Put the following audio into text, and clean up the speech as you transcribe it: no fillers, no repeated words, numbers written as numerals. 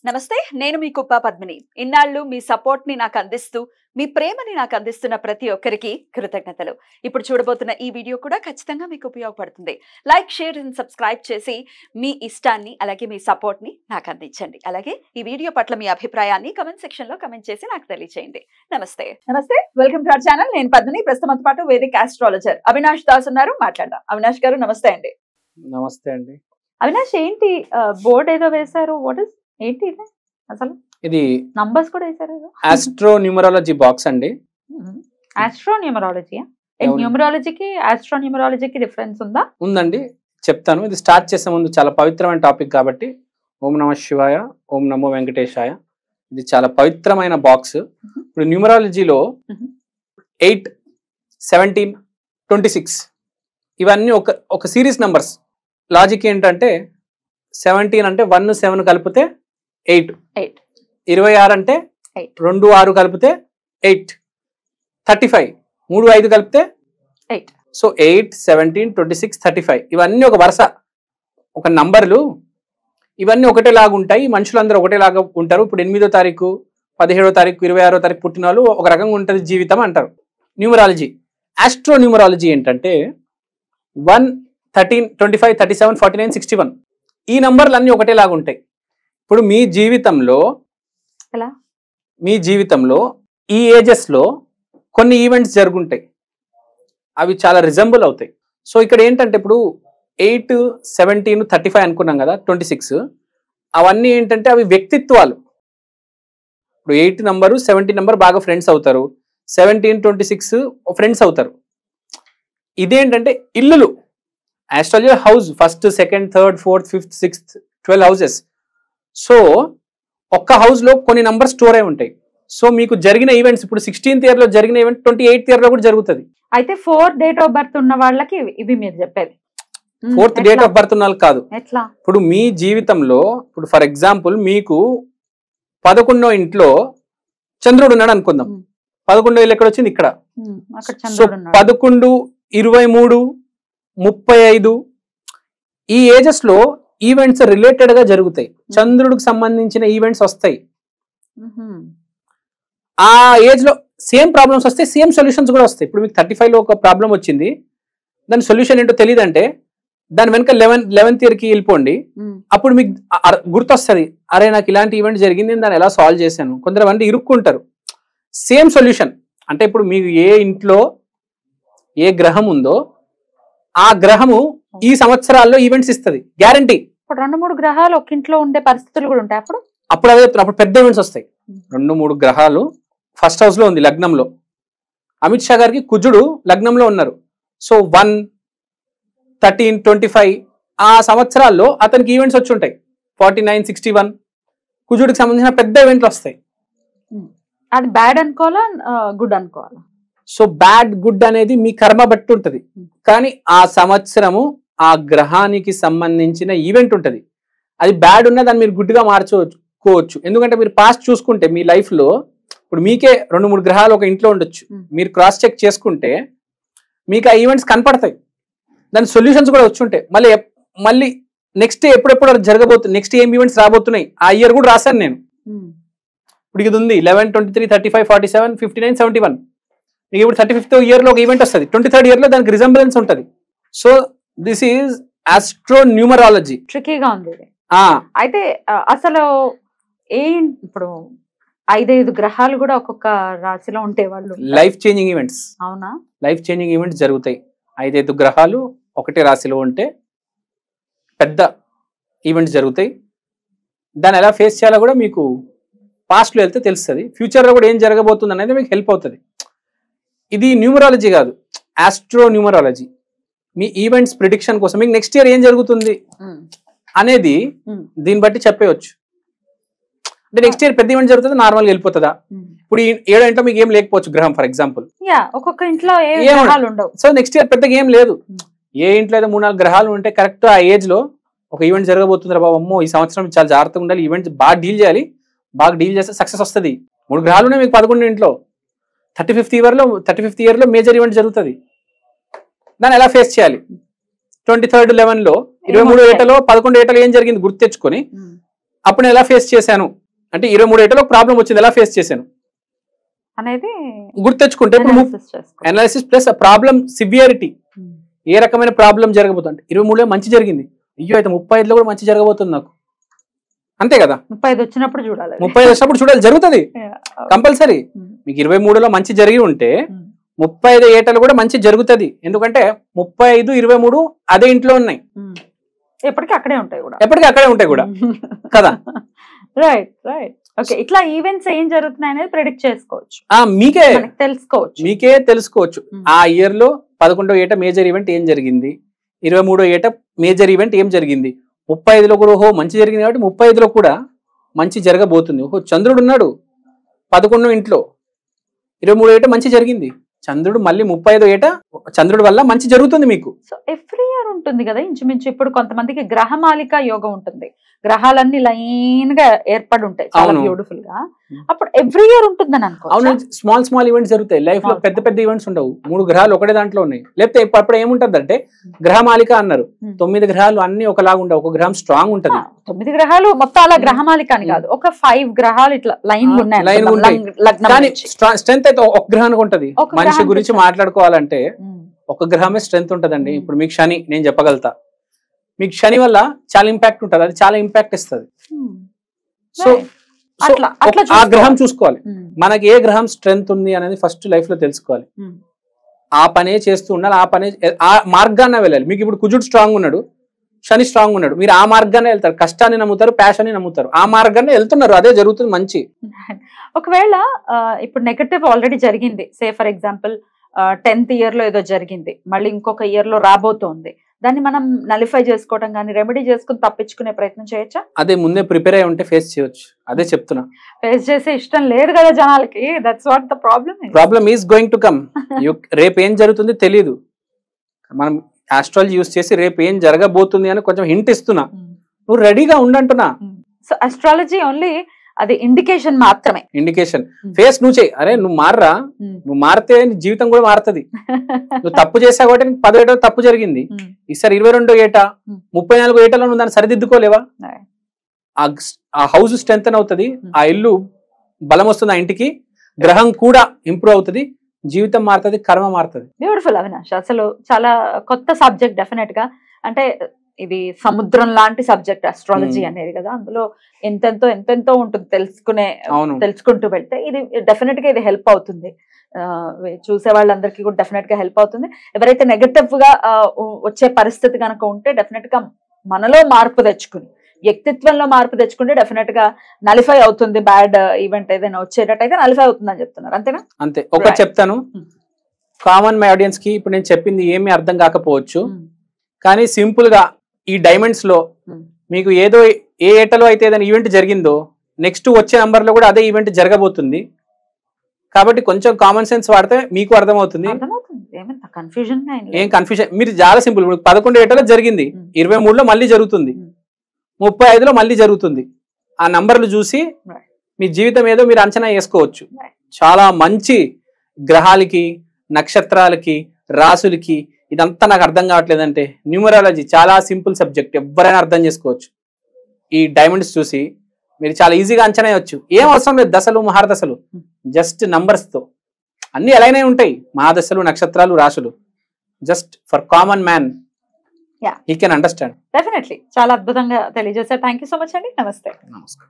నమస్తే, నేను మీ కుప్ప పద్మిని. ఇన్నాళ్ళు మీ సపోర్ట్ ని నాకు అందిస్తూ, మీ ప్రేమని నాకు అందిస్తున్న ప్రతి ఒక్కరికి కృతజ్ఞతలు. ఇప్పుడు చూడబోతున్న ఈ వీడియో కూడా ఖచ్చితంగా మీకు ఉపయోగపడుతుంది. లైక్, షేర్ అండ్ సబ్స్క్రైబ్ చేసి మీ ఇష్టాన్ని అలాగే మీ సపోర్ట్ ని నాకు అందించండి. అలాగే ఈ వీడియో పట్ల మీ అభిప్రాయాన్ని కమెంట్ సెక్షన్ లో కమెంట్ చేసి నాకు తెలియజేయండి. నమస్తే. Welcome to our channel. నేను పద్మిని. ప్రస్తుతం పాటు వేదిక ఆస్ట్రాలజర్ అవినాష్ దాస్ ఉన్నారు. మాట్లాడదాం. అవినాష్ గారు నమస్తే అండి. నమస్తే అండి. అవినాష్, ఏంటి బోర్డ్ ఏదో వేశారు? ఏంటి ఇది అసలు? ఇది నంబర్స్ కూడా వేశారు. ఆస్ట్రో న్యూమరాలజీ బాక్స్ అండి. ఆస్ట్రో న్యూమరాలజీ, న్యూమరాలజీకి ఆస్ట్రో న్యూమరాలజీకి డిఫరెన్స్ ఉందా? ఉందండి, చెప్తాను. ఇది స్టార్ట్ చేసే ముందు చాలా పవిత్రమైన టాపిక్ కాబట్టి ఓం నమ శివాయ, ఓం నమో వెంకటేశాయ. ఇది చాలా పవిత్రమైన బాక్స్. ఇప్పుడు న్యూమరాలజీలో 8, 17, 26 ఇవన్నీ ఒక సిరీస్ నంబర్స్. లాజిక్ ఏంటంటే 17 అంటే 1, 7 కలిపితే 8, 26 అంటే 2, 6 కలిపితే 8, 35 3, 5 కలిపితే 8. సో 8, 17, 26, 35 ఇవన్నీ ఒక వరుస, ఒక నంబర్లు. ఇవన్నీ ఒకటేలాగా ఉంటాయి. మనుషులందరూ ఒకటేలాగా ఉంటారు. ఇప్పుడు 8వ తారీఖు, 17వ తారీఖు, 26వ తారీఖు పుట్టిన వాళ్ళు ఒక రకంగా ఉంటుంది జీవితం అంటారు. న్యూమరాలజీ, ఆస్ట్రో న్యూమరాలజీ ఏంటంటే 1, 13, 25, 37, 49, 61 ఈ నంబర్లు అన్నీ ఒకటేలాగా ఉంటాయి. ఇప్పుడు మీ జీవితంలో ఈ ఏజెస్లో కొన్ని ఈవెంట్స్ జరుగుంటాయి, అవి చాలా రిజంబుల్ అవుతాయి. సో ఇక్కడ ఏంటంటే ఇప్పుడు 8, 17, 35 అనుకున్నాం కదా, 26 అవన్నీ ఏంటంటే అవి వ్యక్తిత్వాలు. ఇప్పుడు 8 నంబరు 17 నంబర్ బాగా ఫ్రెండ్స్ అవుతారు, 17, 26 ఫ్రెండ్స్ అవుతారు. ఇదేంటంటే ఇల్లులు. Astrology house 1st, 2nd, 3rd, 4th, 5th, 6th, 12 houses. So ఒక్క హౌస్ లో కొన్ని నంబర్ స్టోర్ అయి ఉంటాయి. సో మీకు జరిగిన ఈవెంట్స్ ఇప్పుడు 16th ఇయర్ లో జరిగిన ఈవెంట్ 28th ఇయర్ లో కూడా జరుగుతుంది. అయితే 4th డేట్ ఆఫ్ బర్త్ ఉన్న వాళ్ళకి ఇవి మీరు చెప్పేది. 4th డేట్ ఆఫ్ బర్త్ ఉన్న వాళ్ళకి కాదు. ఇప్పుడు మీ జీవితంలో ఇప్పుడు ఫర్ ఎగ్జాంపుల్ మీకు 11వ ఇంట్లో చంద్రుడు ఉన్నాడు అనుకుందాం. 11వ ఇల్లు ఎక్కడ వచ్చింది? ఇక్కడ. సో 11, 23, 35 ఈ ఏజెస్ లో ఈవెంట్స్ రిలేటెడ్ గా జరుగుతాయి. చంద్రుడికి సంబంధించిన ఈవెంట్స్ వస్తాయి. ఆ ఏజ్ లో సేమ్ ప్రాబ్లమ్స్ వస్తాయి, సేమ్ సొల్యూషన్స్ కూడా వస్తాయి. ఇప్పుడు మీకు 35 లో ఒక ప్రాబ్లం వచ్చింది, దాని సొల్యూషన్ ఏంటో తెలియదంటే దాని వెనక 11th ఇయర్ కి వెళ్ళిపోండి. అప్పుడు మీకు గుర్తొస్తుంది, అరే నాకు ఇలాంటి ఈవెంట్ జరిగింది, దాన్ని ఎలా సాల్వ్ చేశాను. కొందరు ఇరుక్కుంటారు. సేమ్ సొల్యూషన్ అంటే ఇప్పుడు మీకు ఏ ఇంట్లో ఏ గ్రహం ఉందో ఆ గ్రహము ఈ సంవత్సరాల్లో ఈవెంట్స్ ఇస్తుంది, గ్యారంటీ. 2-3 గ్రహాలు ఒక ఇంట్లో ఉండే పరిస్థితులు కూడా ఉంటాయి. అప్పుడు అదే అప్పుడు పెద్ద ఈవెంట్స్ వస్తాయి. 2-3 గ్రహాలు ఫస్ట్ హౌస్ లో ఉంది, లగ్నంలో. అమిత్ షా గారికి కుజుడు లగ్నంలో ఉన్నారు. సో 1, 13, 25 ఆ సంవత్సరాల్లో అతనికి ఈవెంట్స్ వచ్చి ఉంటాయి. 49, 61 కుజుడికి సంబంధించిన పెద్ద ఈవెంట్లు వస్తాయి. అది బ్యాడ్ అనుకోవాలా, గుడ్ అనుకోవాలా? సో బ్యాడ్ గుడ్ అనేది మీ కర్మ బట్టి ఉంటుంది. కానీ ఆ సంవత్సరము ఆ గ్రహానికి సంబంధించిన ఈవెంట్ ఉంటుంది. అది బ్యాడ్ ఉన్నా దాన్ని మీరు గుడ్గా మార్చుకోవచ్చు. ఎందుకంటే మీరు పాస్ట్ చూసుకుంటే మీ లైఫ్ లో ఇప్పుడు మీకే 2-3 గ్రహాలు ఒక ఇంట్లో ఉండొచ్చు. మీరు క్రాస్ చెక్ చేసుకుంటే మీకు ఆ ఈవెంట్స్ కనపడతాయి, దాని సొల్యూషన్స్ కూడా వచ్చి ఉంటాయి. మళ్ళీ నెక్స్ట్ ఎప్పుడెప్పుడు జరగబోతుంది, నెక్స్ట్ ఏం ఈవెంట్స్ రాబోతున్నాయి ఆ ఇయర్ కూడా రాశాను నేను. ఇప్పుడు ఇది ఉంది 11, 23, 35, 47, 59, 71. మీకు ఇప్పుడు 35th ఇయర్ లో ఒక ఈవెంట్ వస్తుంది, 23rd ఇయర్ లో దానికి రిజంబులెన్స్ ఉంటుంది. So this is astro numerology. ట్రికీగా ఉంది. అయితే అసలు ఇప్పుడు 5 గ్రహాలు కూడా ఒక్కొక్క రాశిలో ఉంటే వాళ్ళు లైఫ్ చేంజింగ్ ఈవెంట్స్. అవునా? లైఫ్ చేంజింగ్ ఈవెంట్స్ జరుగుతాయి. 5 గ్రహాలు ఒకటే రాశిలో ఉంటే పెద్ద ఈవెంట్స్ జరుగుతాయి. దాన్ని ఎలా ఫేస్ చేయాలో కూడా మీకు పాస్ట్ లో వెళ్తే తెలుస్తుంది. ఫ్యూచర్ లో కూడా ఏం జరగబోతుంది అనేది మీకు హెల్ప్ అవుతుంది. ఇది న్యూమరాలజీ కాదు, ఆస్ట్రో న్యూమరాలజీ. మీ ఈవెంట్స్ ప్రిడిక్షన్ కోసం మీకు నెక్స్ట్ ఇయర్ ఏం జరుగుతుంది అనేది దీన్ని బట్టి చెప్పవచ్చు. అంటే నెక్స్ట్ ఇయర్ పెద్ద ఈవెంట్ జరుగుతుంది, నార్మల్గా వెళ్ళిపోతుందా? ఇప్పుడు 7 ఇంట్లో మీకు ఏం లేకపోవచ్చు గ్రహం, ఫర్ ఎగ్జాంపుల్. ఒక్కొక్క ఇంట్లో సో నెక్స్ట్ ఇయర్ పెద్దగా ఏం లేదు. ఏ ఇంట్లో అయితే 3-4 గ్రహాలు ఉంటే కరెక్ట్ ఆ ఏజ్ లో ఒక ఈవెంట్ జరగబోతుంది రా బాబు, అమ్మో ఈ సంవత్సరం చాలా జాగ్రత్తగా ఉండాలి, ఈవెంట్ బాగా డీల్ చేయాలి, బాగా డీల్ చేస్తే సక్సెస్ వస్తుంది. 3 గ్రహాలు ఉన్నాయి మీకు 11 ఇంట్లో. 35th ఇయర్ లో మేజర్ ఈవెంట్ జరుగుతుంది. దాన్ని ఎలా ఫేస్ చేయాలి? 23rd 11 లో 23 ఏటలో 11 ఏటలో ఏం జరిగింది గుర్తు తెచ్చుకొని అప్పుడు నేను ఎలా ఫేస్ చేశాను అంటే 23 ఏటలో ప్రాబ్లం వచ్చింది, ఎలా ఫేస్ చేశాను అనేది గుర్తెచ్చుకుంటే ఇప్పుడు అనాలిసిస్ ప్లస్ ప్రాబ్లం సివియారిటీ, ఏ రకమైన ప్రాబ్లం జరగబోతుంది. 23లో మంచి జరిగింది, అయ్యో అయితే 35లో కూడా మంచి జరగబోతుంది నాకు, అంతే కదా. 35 వచ్చినప్పుడు చూడాలి, 35 వచ్చినప్పుడు చూడాలి, జరుగుతుంది కంపల్సరీ. మీకు 23లో మంచి జరిగి ఉంటే 35 ఏటలు కూడా మంచి జరుగుతుంది. ఎందుకంటే 35, 23 అదే ఇంట్లో ఉన్నాయి, ఎప్పటికీ అక్కడే ఉంటాయి కూడా, ఎప్పటికీ అక్కడే ఉంటాయి కూడా కదా. Right right. ఓకే, ఇట్లా ఈవెంట్స్ ఏం జరుగుతున్నాయి అనేది ప్రెడిక్ట్ చేసుకోవచ్చు, మీకే తెలుసుకోవచ్చు. ఆ ఇయర్ లో 11వ ఏట మేజర్ ఈవెంట్ ఏం జరిగింది, 23వ ఏట మేజర్ ఈవెంట్ ఏం జరిగింది, 35లో కూడా ఓహో మంచి జరిగింది కాబట్టి 35లో కూడా మంచి జరగబోతుంది. ఓహో చంద్రుడు ఉన్నాడు 11వ ఇంట్లో, 23వ ఏట మంచి జరిగింది, చంద్రుడు మళ్ళీ 35వ ఏట చంద్రుడి వల్ల మంచి జరుగుతుంది మీకు. సో ఎవ్రీ ఇయర్ ఉంటుంది కదా ఇంచుమించు. ఇప్పుడు కొంతమందికి గ్రహమాలిక యోగం ఉంటుంది, గ్రహాలన్నీ లైన్ గా ఏర్పడి ఉంటాయి చాలా బ్యూటిఫుల్ గా, అప్పుడు ఎవ్రీ ఇయర్ ఉంటుందని అనుకో. అవును, స్మాల్ ఈవెంట్స్ జరుగుతాయి లైఫ్ లో, పెద్ద ఈవెంట్స్ ఉండవు. 3 గ్రహాలు ఒకటే దాంట్లో ఉన్నాయి. లేకపోతే అప్పుడు ఏముంటది అంటే గ్రహమాలిక అన్నారు, 9 గ్రహాలు అన్ని ఒకలాగా ఉండవు, ఒక గ్రహం స్ట్రాంగ్ ఉంటది. 9 గ్రహాలు మొత్తం అలా గ్రహమాలిక అని కాదు, ఒక 5 గ్రహాలు ఇట్లా లైన్ ఉన్నాయి. స్ట్రెంత్ అయితే ఒక గ్రహానికి ఉంటది. మనిషి గురించి మాట్లాడుకోవాలంటే ఒక గ్రహమే స్ట్రెంత్ ఉంటదండి. ఇప్పుడు మీకు శని నేను చెప్పగలుగుతా, మీకు శని వల్ల చాలా ఇంపాక్ట్ ఉంటది, అది చాలా ఇంపాక్ట్ ఇస్తుంది. సో ఆ గ్రహం చూసుకోవాలి, మనకి ఏ గ్రహం స్ట్రెంత్ ఉంది అనేది ఫస్ట్ లైఫ్ లో తెలుసుకోవాలి. ఆ పనే చేస్తూ ఉండాలి, ఆ మార్గాన్ని వెళ్ళాలి. మీకు ఇప్పుడు కుజుడు స్ట్రాంగ్ ఉన్నాడు, శని స్ట్రాంగ్ ఉన్నాడు, మీరు ఆ మార్గాన్ని వెళ్తారు, కష్టాన్ని నమ్ముతారు, ప్యాషన్ నమ్ముతారు, ఆ మార్గాన్ని వెళ్తున్నారు, అదే జరుగుతుంది మంచి. ఒకవేళ ఇప్పుడు నెగటివ్ ఆల్రెడీ జరిగింది, say for example 10th year లో ఏదో జరిగింది, మళ్ళీ ఇంకొక ఇయర్ లో రాబోతోంది, దాన్ని మనం నలిఫై చేసుకోవడం కానీ రెమెడీ చేసుకుని తప్పించుకునే ప్రయత్నం చేయొచ్చా? అదే ముందే ప్రిపేర్ అయి ఉంటే ఫేస్ చేయొచ్చు, అదే చెప్తున్నా. ఫేస్ చేసే ఇష్టం లేదు కదా జనాలకి, that's what the problem is going to come. రేపు ఏం జరుగుతుంది తెలియదు, మనం ఆస్ట్రాలజీ యూస్ చేసి రేపు ఏం జరగబోతుంది అని కొంచెం హింట్ ఇస్తున్నా, నువ్వు రెడీగా ఉండంటున్నా. సో ఆస్ట్రాలజీ ఓన్లీ అది ఇండికేషన్ మాత్రమే, ఇండికేషన్. ఫేస్ నువ్వు చేయి, అరే నువ్వు మారరా, నువ్వు మారితే నీ జీవితం కూడా మారుతుంది. నువ్వు తప్పు చేసావు కాబట్టి 10 ఏటలో తప్పు జరిగింది, ఈసారి 22 ఏట 34 ఏటలో నువ్వు దాన్ని సరిదిద్దుకోలేవా? ఆ హౌస్ స్ట్రెంత్ అవుతుంది, ఆ ఇల్లు బలం వస్తుంది, ఆ ఇంటికి గ్రహం కూడా ఇంప్రూవ్ అవుతుంది, జీవితం మారుతుంది, కర్మ మారుతుంది. బ్యూటిఫుల్ అవినాష్, అసలు చాలా కొత్త సబ్జెక్ట్ డెఫినెట్ గా. అంటే ఇది సముద్రం లాంటి సబ్జెక్ట్ అస్ట్రాలజీ అనేది కదా, అందులో ఎంతెంతో ఉంటుంది తెలుసుకుంటూ వెళ్తే ఇది డెఫినెట్ గా ఇది హెల్ప్ అవుతుంది, చూసే వాళ్ళందరికీ కూడా డెఫినెట్ గా హెల్ప్ అవుతుంది. ఎవరైతే నెగటివ్ గా వచ్చే పరిస్థితి కనుక ఉంటే డెఫినెట్ గా మనలో మార్పు తెచ్చుకుని, వ్యక్తిత్వంలో మార్పు తెచ్చుకుంటే డెఫినెట్ గా నలిఫై అవుతుంది. బ్యాడ్ ఈవెంట్ ఏదైనా వచ్చేటట్టయితే నలిఫై అవుతుంది అని చెప్తున్నారు, అంతేనా? అంతే. ఒకటి చెప్తాను కామన్ మై ఆడియన్స్ కి, ఇప్పుడు నేను చెప్పింది ఏమీ అర్థం కాకపోవచ్చు, కానీ సింపుల్ గా ఈ డైమండ్స్ లో మీకు ఏదో ఏ ఏటలో అయితే ఏదైనా ఈవెంట్ జరిగిందో నెక్స్ట్ వచ్చే నంబర్ లో కూడా అదే ఈవెంట్ జరగబోతుంది. కాబట్టి కొంచెం కామన్ సెన్స్ వాడితే మీకు అర్థమవుతుంది. ఏం కన్ఫ్యూజన్, మీరు చాలా సింపుల్. 11 ఏటలో జరిగింది, 23లో మళ్ళీ జరుగుతుంది, 35లో మళ్ళీ జరుగుతుంది. ఆ నంబర్లు చూసి మీ జీవితం ఏదో మీరు అంచనా వేసుకోవచ్చు. చాలా మంచి గ్రహాలకి, నక్షత్రాలకి, రాసులకి ఇదంతా నాకు అర్థం కావట్లేదంటే న్యూమరాలజీ చాలా సింపుల్ సబ్జెక్ట్, ఎవరైనా అర్థం చేసుకోవచ్చు. ఈ డైమండ్స్ చూసి మీరు చాలా ఈజీగా అంచనా వేయవచ్చు. ఏం అవసరం లేదు దశలు మహారదశలు, జస్ట్ నంబర్స్ తో అన్ని ఎలానే ఉంటాయి, మహాదశలు, నక్షత్రాలు, రాశులు. Just for common man he can understand. Definitely చాలా అద్భుతంగా తెలియజేశారు. థ్యాంక్ యూ సో మచ్ అండి. నమస్తే. నమస్కారం.